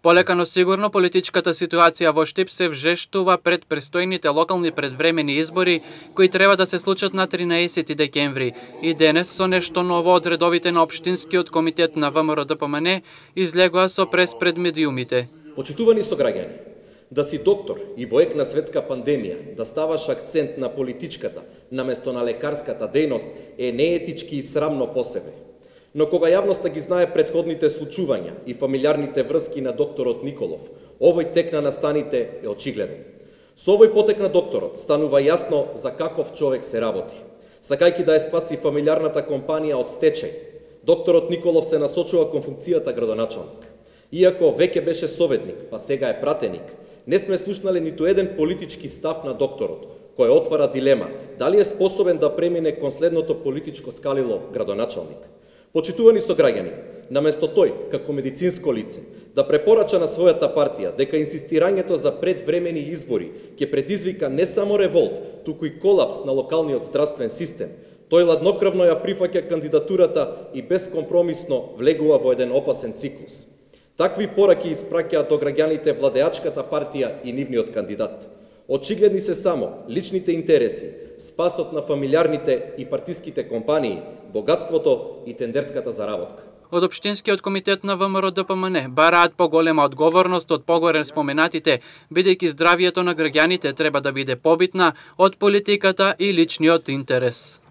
Полека но сигурно политичката ситуација во Штип се вжештува пред престојните локални предвремени избори кои треба да се случат на 13 декември. И денес со нешто ново од редовите на Општинскиот комитет на ВМРО-ДПМН излегоа со прес пред медиумите. Почитувани сограѓани, да си доктор и во ек на светска пандемија, да ставаш акцент на политичката наместо на лекарската дејност е неетички и срамно по себе. Но кога јавноста ги знае претходните случувања и фамилиарните врски на докторот Николов, овој тек на настаните е очигледен. Со овој потек на докторот станува јасно за каков човек се работи. Сакајќи да ја спаси фамилиарната компанија од стечај, докторот Николов се насочува кон функцијата градоначалник. Иако веќе беше советник, па сега е пратеник, не сме слушнале ниту еден политички став на докторот, кој отвара дилема дали е способен да премине кон следното политичко скалило градоначалник. Почитувани сограѓани, наместо тој, како медицинско лице, да препорача на својата партија дека инсистирањето за предвремени избори ќе предизвика не само револт, туку и колапс на локалниот здравствен систем, тој ладнокрвно ја прифаќа кандидатурата и бескомпромисно влегува во еден опасен циклус. Такви пораки испраќаат до граѓаните владеачката партија и нивниот кандидат. Очигледни се само личните интереси, спасот на фамилиарните и партиските компании, богатството и тендерската заработка. Од Општинскиот комитет на ВМРО-ДПМН бараат поголема одговорност од погоре споменатите, бидејќи здравието на граѓаните треба да биде побитна од политиката и личниот интерес.